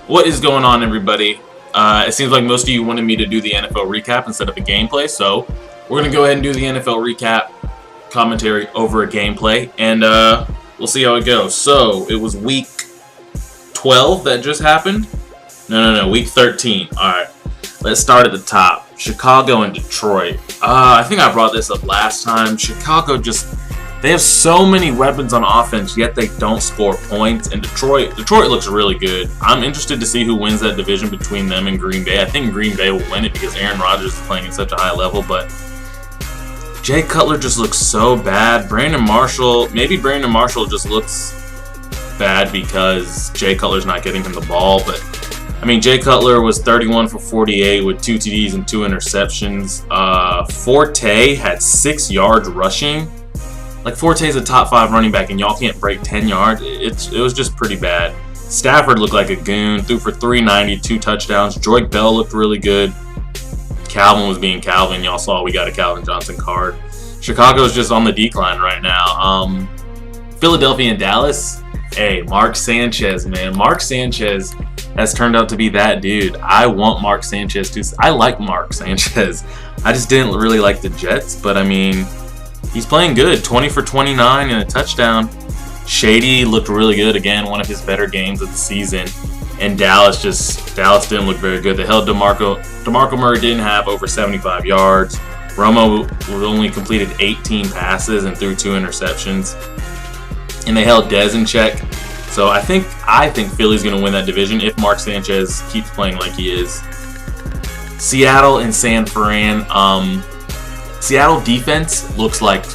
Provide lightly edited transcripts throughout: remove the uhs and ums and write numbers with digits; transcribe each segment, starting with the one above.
What is going on, everybody? It seems like most of you wanted me to do the NFL recap instead of a gameplay, so we're going to go ahead and do the NFL recap commentary over a gameplay, and we'll see how it goes. So, it was week 12 that just happened? No, week 13. Alright, let's start at the top. Chicago and Detroit. I think I brought this up last time. Chicago they have so many weapons on offense, yet they don't score points. And Detroit looks really good. I'm interested to see who wins that division between them and Green Bay. I think Green Bay will win it because Aaron Rodgers is playing at such a high level, but Jay Cutler just looks so bad. Maybe Brandon Marshall just looks bad because Jay Cutler's not getting him the ball, but I mean, Jay Cutler was 31 for 48 with 2 TDs and 2 interceptions. Forte had 6 yards rushing. Like, Forte's a top 5 running back, and y'all can't break 10 yards. It was just pretty bad. Stafford looked like a goon, threw for 390, 2 touchdowns. Joyke Bell looked really good. Calvin was being Calvin. Y'all saw we got a Calvin Johnson card. Chicago's just on the decline right now. Philadelphia and Dallas. Hey, Mark Sanchez, man. Mark Sanchez has turned out to be that dude. I want Mark Sanchez to. I like Mark Sanchez. I just didn't really like the Jets, but I mean, he's playing good. 20 for 29 and a touchdown. Shady looked really good again, one of his better games of the season. And Dallas didn't look very good. They held DeMarco Murray didn't have over 75 yards. Romo only completed 18 passes and threw 2 interceptions. And they held Dez in check. So I think Philly's going to win that division if Mark Sanchez keeps playing like he is. Seattle and San Fran. Seattle defense looks like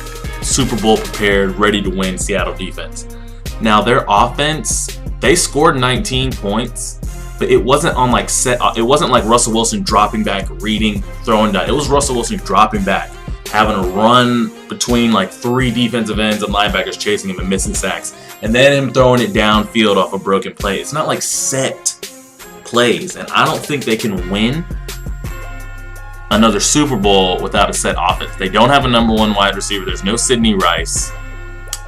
Super Bowl prepared, ready to win Seattle defense. Now their offense, they scored 19 points, but it wasn't on like it wasn't like Russell Wilson dropping back, reading, throwing down. It was Russell Wilson dropping back, having a run between like 3 defensive ends and linebackers chasing him and missing sacks, and then him throwing it downfield off a broken play. It's not like set plays, and I don't think they can win another Super Bowl without a set offense. They don't have a number 1 wide receiver. There's no Sidney Rice.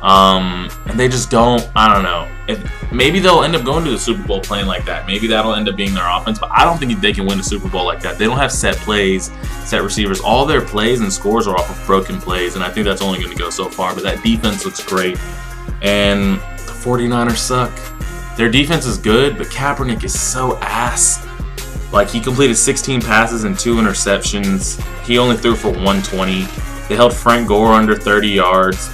And they just don't, I don't know. Maybe they'll end up going to the Super Bowl playing like that. Maybe that'll end up being their offense, but I don't think they can win a Super Bowl like that. They don't have set plays, set receivers. All their plays and scores are off of broken plays, and I think that's only going to go so far, but that defense looks great. And the 49ers suck. Their defense is good, but Kaepernick is so ass. Like, he completed 16 passes and 2 interceptions. He only threw for 120. They held Frank Gore under 30 yards.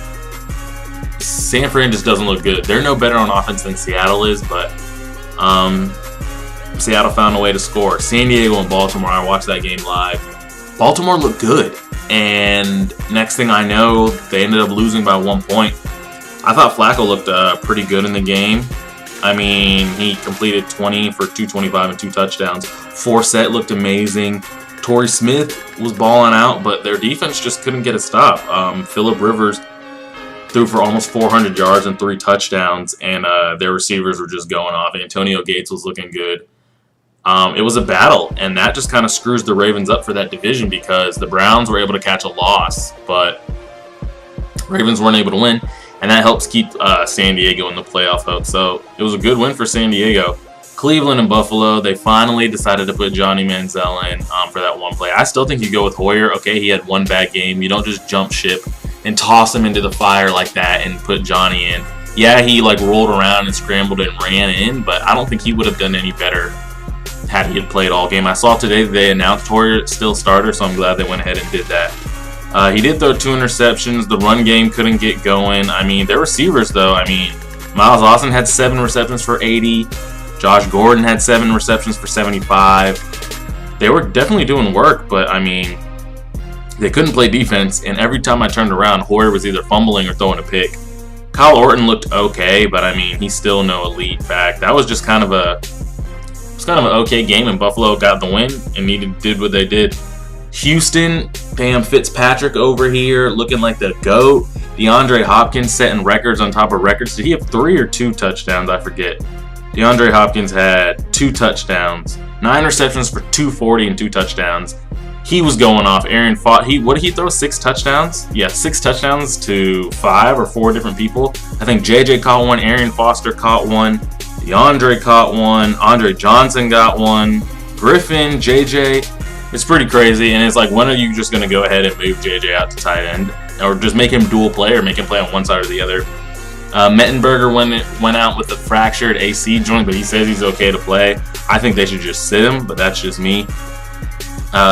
San Fran just doesn't look good. They're no better on offense than Seattle is, but Seattle found a way to score. San Diego and Baltimore, I watched that game live. Baltimore looked good, and next thing I know, they ended up losing by 1 point. I thought Flacco looked pretty good in the game. I mean, he completed 20 for 225 and 2 touchdowns. Forsett looked amazing. Torrey Smith was balling out, but their defense just couldn't get a stop. Phillip Rivers threw for almost 400 yards and 3 touchdowns, and their receivers were just going off. Antonio Gates was looking good. It was a battle, and that just kind of screws the Ravens up for that division because the Browns were able to catch a loss, but Ravens weren't able to win. And that helps keep San Diego in the playoff hope. So it was a good win for San Diego. Cleveland and Buffalo, they finally decided to put Johnny Manziel in for that one play. I still think you go with Hoyer. Okay, he had one bad game. You don't just jump ship and toss him into the fire like that and put Johnny in. Yeah, he like rolled around and scrambled and ran in, but I don't think he would have done any better had he had played all game. I saw today that they announced Hoyer still starter, so I'm glad they went ahead and did that. He did throw 2 interceptions. The run game couldn't get going. I mean, their receivers, though. I mean, Miles Austin had 7 receptions for 80. Josh Gordon had 7 receptions for 75. They were definitely doing work, but, I mean, they couldn't play defense. And every time I turned around, Hoyer was either fumbling or throwing a pick. Kyle Orton looked okay, but, I mean, he's still no elite back. That was just kind of an okay game, and Buffalo got the win and did what they did. Houston, Pam Fitzpatrick over here looking like the GOAT. DeAndre Hopkins setting records on top of records. Did he have 3 or 2 touchdowns? I forget. DeAndre Hopkins had 2 touchdowns, 9 receptions for 240 and 2 touchdowns. He was going off. What did he throw? 6 touchdowns? Yeah, 6 touchdowns to 5 or 4 different people. I think JJ caught one. Arian Foster caught one. DeAndre caught one. Andre Johnson got one. Griffin, JJ. It's pretty crazy, and it's like, when are you just going to go ahead and move JJ out to tight end? Or just make him dual play, or make him play on one side or the other. Mettenberger went out with a fractured AC joint, but he says he's okay to play. I think they should just sit him, but that's just me.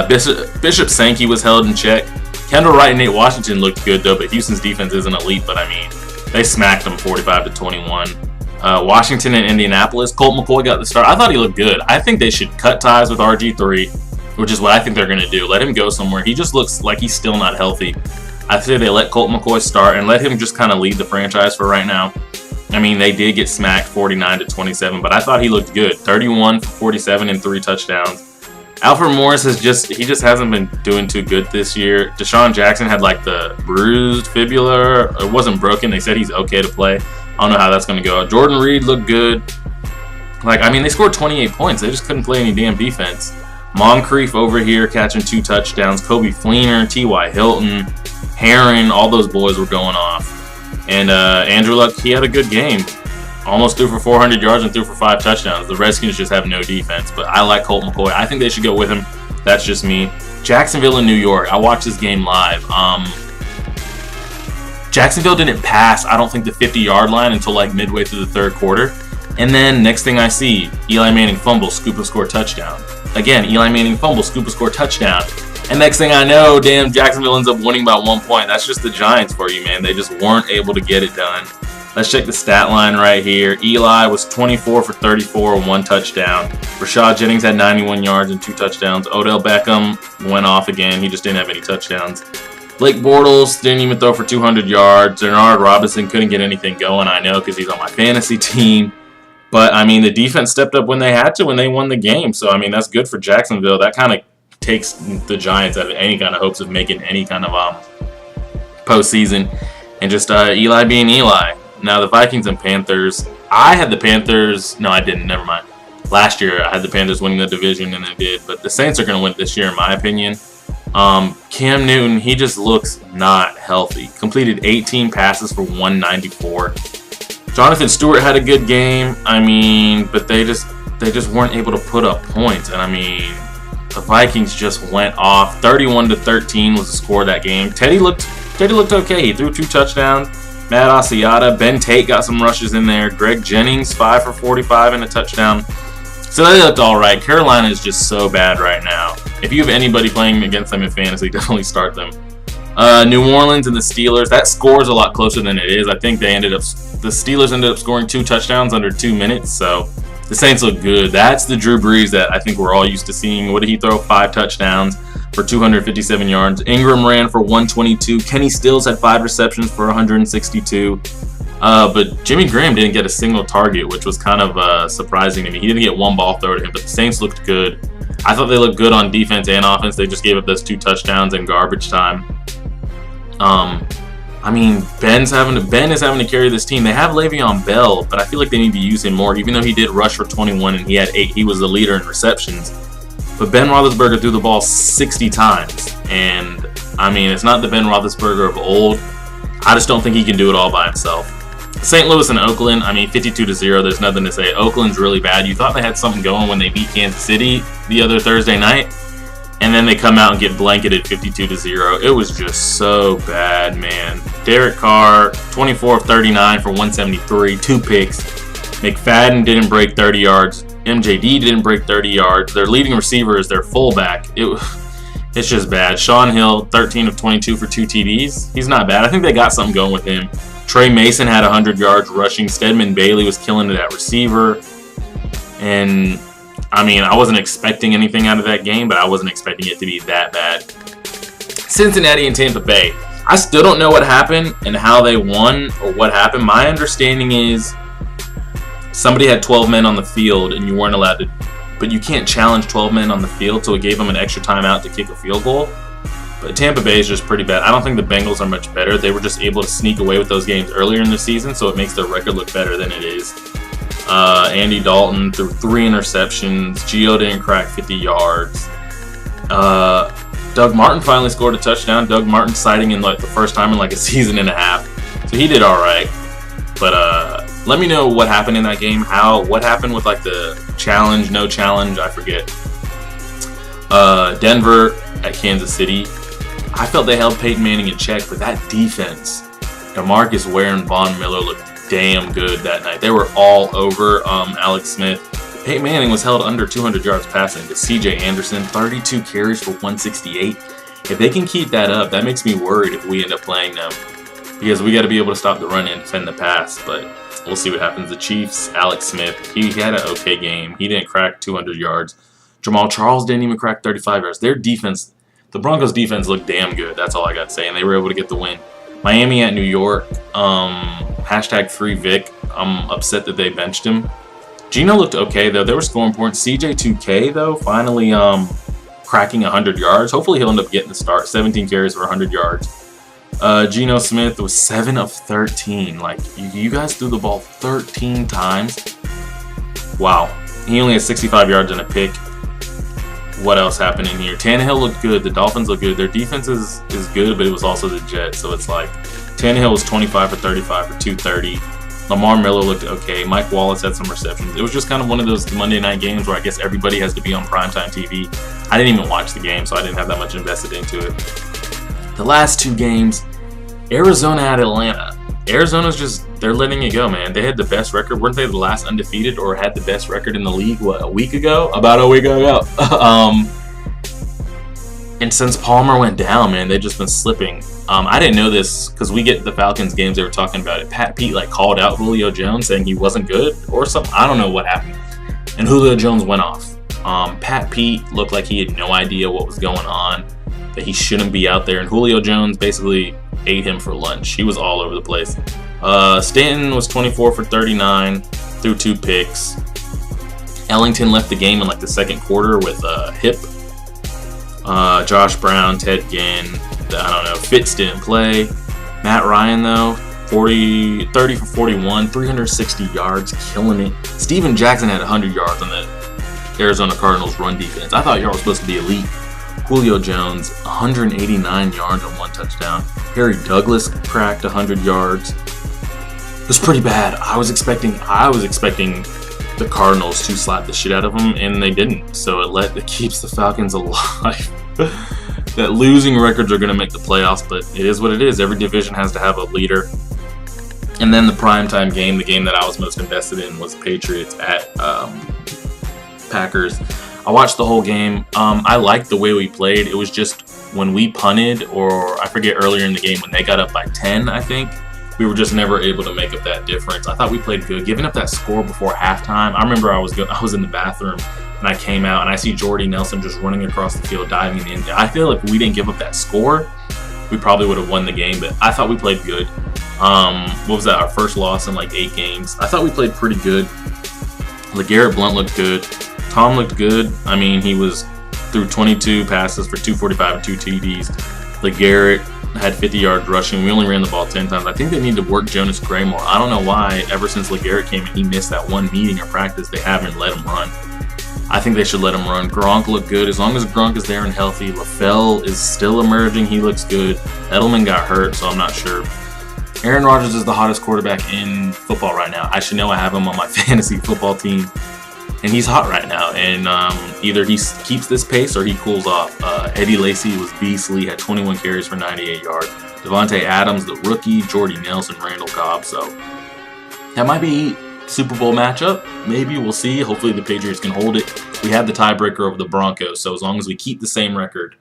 Bishop Sankey was held in check. Kendall Wright and Nate Washington looked good, though, but Houston's defense isn't elite, but I mean, they smacked them 45-21. Washington and Indianapolis. Colt McCoy got the start. I thought he looked good. I think they should cut ties with RG3, which is what I think they're going to do. Let him go somewhere. He just looks like he's still not healthy. I say they let Colt McCoy start and let him just kind of lead the franchise for right now. I mean, they did get smacked 49-27, but I thought he looked good. 31 for 47 and 3 touchdowns. Alfred Morris he just hasn't been doing too good this year. Deshaun Jackson had like the bruised fibula. It wasn't broken. They said he's okay to play. I don't know how that's going to go. Jordan Reed looked good. Like, I mean, they scored 28 points. They just couldn't play any damn defense. Moncrief over here catching 2 touchdowns. Kobe Fleener, T.Y. Hilton, Heron, all those boys were going off. And Andrew Luck, he had a good game. Almost threw for 400 yards and threw for 5 touchdowns. The Redskins just have no defense. But I like Colt McCoy. I think they should go with him. That's just me. Jacksonville and New York. I watched this game live. Jacksonville didn't pass, I don't think, the 50-yard line until like midway through the third quarter. And then next thing I see, Eli Manning fumble, scoop and score touchdown. Again, Eli Manning fumble, scoop and score touchdown. And next thing I know, damn, Jacksonville ends up winning by 1 point. That's just the Giants for you, man. They just weren't able to get it done. Let's check the stat line right here. Eli was 24 for 34, 1 touchdown. Rashad Jennings had 91 yards and 2 touchdowns. Odell Beckham went off again. He just didn't have any touchdowns. Blake Bortles didn't even throw for 200 yards. Bernard Robinson couldn't get anything going, I know, because he's on my fantasy team. But, I mean, the defense stepped up when they had to when they won the game. So, I mean, that's good for Jacksonville. That kind of takes the Giants out of any kind of hopes of making any kind of postseason. And just Eli being Eli. Now, the Vikings and Panthers. I had the Panthers. No, I didn't. Never mind. Last year, I had the Panthers winning the division, and they did. But the Saints are going to win this year, in my opinion. Cam Newton, he just looks not healthy. Completed 18 passes for 194. Jonathan Stewart had a good game. I mean, but they just weren't able to put up points. And I mean, the Vikings just went off. 31-13 was the score of that game. Teddy looked okay. He threw 2 touchdowns. Matt Asiata, Ben Tate got some rushes in there. Greg Jennings, 5 for 45 and a touchdown. So they looked all right. Carolina is just so bad right now. If you have anybody playing against them in fantasy, definitely start them. New Orleans and the Steelers. That score is a lot closer than it is. I think the Steelers ended up scoring 2 touchdowns under 2 minutes. So the Saints look good. That's the Drew Brees that I think we're all used to seeing. What did he throw? 5 touchdowns for 257 yards. Ingram ran for 122. Kenny Stills had 5 receptions for 162. But Jimmy Graham didn't get a single target, which was kind of surprising to me. He didn't get 1 ball thrown to him, but the Saints looked good. I thought they looked good on defense and offense. They just gave up those 2 touchdowns in garbage time. I mean, Ben is having to carry this team. They have Le'Veon Bell, but I feel like they need to use him more. Even though he did rush for 21 and he had 8, he was the leader in receptions. But Ben Roethlisberger threw the ball 60 times, and I mean, it's not the Ben Roethlisberger of old. I just don't think he can do it all by himself. St. Louis and Oakland, I mean, 52-0. There's nothing to say. Oakland's really bad. You thought they had something going when they beat Kansas City the other Thursday night, and then they come out and get blanketed 52-0. It was just so bad, man. Derek Carr, 24 of 39 for 173, 2 picks. McFadden didn't break 30 yards. MJD didn't break 30 yards. Their leading receiver is their fullback. It's just bad. Sean Hill, 13 of 22 for 2 TDs. He's not bad. I think they got something going with him. Trey Mason had 100 yards rushing. Stedman Bailey was killing it at receiver. And, I mean, I wasn't expecting anything out of that game, but I wasn't expecting it to be that bad. Cincinnati and Tampa Bay. I still don't know what happened and how they won or what happened. My understanding is somebody had 12 men on the field and you weren't allowed to, but you can't challenge 12 men on the field, so it gave them an extra timeout to kick a field goal. But Tampa Bay is just pretty bad. I don't think the Bengals are much better. They were just able to sneak away with those games earlier in the season, so it makes their record look better than it is. Andy Dalton threw 3 interceptions. Gio didn't crack 50 yards. Doug Martin finally scored a touchdown. Doug Martin sighting in like the first time in like a season and a half. So he did all right. But Let me know what happened in that game. What happened with like the challenge, no challenge, I forget. Denver at Kansas City. I felt they held Peyton Manning in check, but that defense, DeMarcus Ware and Von Miller looked damn good that night. They were all over Alex Smith. Peyton Manning was held under 200 yards passing, but C.J. Anderson, 32 carries for 168. If they can keep that up, that makes me worried if we end up playing them, because we got to be able to stop the run and defend the pass. But we'll see what happens. The Chiefs, Alex Smith, he had an okay game. He didn't crack 200 yards. Jamal Charles didn't even crack 35 yards. Their defense, the Broncos' defense looked damn good. That's all I got to say, and they were able to get the win. Miami at New York. Hashtag free Vic. I'm upset that they benched him. Geno looked okay, though. They were scoring points. CJ2K, though, finally cracking 100 yards. Hopefully he'll end up getting the start. 17 carries for 100 yards. Geno Smith was 7 of 13. Like, you guys threw the ball 13 times. Wow. He only has 65 yards and a pick. What else happened in here? Tannehill looked good. The Dolphins look good. Their defense is good, but it was also the Jets. So it's like Tannehill was 25 for 35 for 230. Lamar Miller looked okay. Mike Wallace had some receptions. It was just kind of one of those Monday night games where I guess everybody has to be on primetime TV. I didn't even watch the game, so I didn't have that much invested into it. The last two games, Arizona at Atlanta. Arizona's just, they're letting it go, man. They had the best record. Weren't they the last undefeated or had the best record in the league, what, a week ago? About a week ago. And since Palmer went down, man, they've just been slipping. I didn't know this because we get the Falcons games, they were talking about it. Pat Pete like called out Julio Jones saying he wasn't good or something. I don't know what happened. And Julio Jones went off. Pat Pete looked like he had no idea what was going on, that he shouldn't be out there. And Julio Jones basically ate him for lunch. He was all over the place. Stanton was 24 for 39, threw 2 picks. Ellington left the game in like the second quarter with a hip. Josh Brown, Ted Ginn, I don't know, Fitz didn't play. Matt Ryan, though, 30 for 41, 360 yards, killing it. Steven Jackson had 100 yards on the Arizona Cardinals run defense. I thought y'all were supposed to be elite. Julio Jones, 189 yards on 1 touchdown. Harry Douglas cracked 100 yards. It was pretty bad. I was expecting the Cardinals to slap the shit out of them, and they didn't. So it keeps the Falcons alive. That losing records are going to make the playoffs, but it is what it is. Every division has to have a leader. And then the primetime game, the game that I was most invested in, was Patriots at Packers. I watched the whole game. I liked the way we played. It was just when we punted, or I forget earlier in the game when they got up by 10, I think, we were just never able to make up that difference. I thought we played good. Giving up that score before halftime, I remember I was in the bathroom and I came out and I see Jordy Nelson just running across the field, diving in. I feel like if we didn't give up that score, we probably would have won the game, but I thought we played good. What was that, our first loss in like 8 games? I thought we played pretty good. LeGarrette Blount looked good. Tom looked good. I mean, he was through 22 passes for 245 and 2 TDs. LeGarrette had 50 yards rushing. We only ran the ball 10 times. I think they need to work Jonas Gray more. I don't know why, ever since LeGarrette came in, he missed that one meeting or practice. They haven't let him run. I think they should let him run. Gronk looked good. As long as Gronk is there and healthy. LaFell is still emerging. He looks good. Edelman got hurt, so I'm not sure. Aaron Rodgers is the hottest quarterback in football right now. I should know I have him on my fantasy football team. And he's hot right now, and either he keeps this pace or he cools off. Eddie Lacy was beastly, had 21 carries for 98 yards. Devontae Adams, the rookie, Jordy Nelson, Randall Cobb. So that might be Super Bowl matchup. Maybe, we'll see. Hopefully the Patriots can hold it. We have the tiebreaker over the Broncos, so as long as we keep the same record,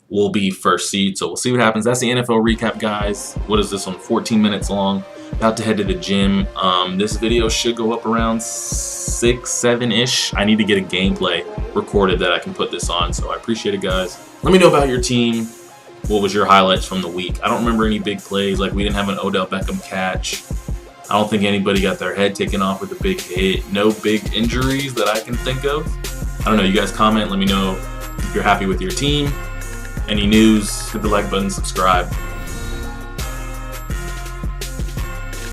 we'll be first seed. So we'll see what happens. That's the NFL recap, guys. What is this one? 14 minutes long. About to head to the gym. This video should go up around 6, 7-ish. I need to get a gameplay recorded that I can put this on, so I appreciate it, guys. Let me know about your team. What was your highlights from the week? I don't remember any big plays. Like, we didn't have an Odell Beckham catch. I don't think anybody got their head taken off with a big hit. No big injuries that I can think of. I don't know. You guys comment. Let me know if you're happy with your team. Any news, hit the like button, subscribe.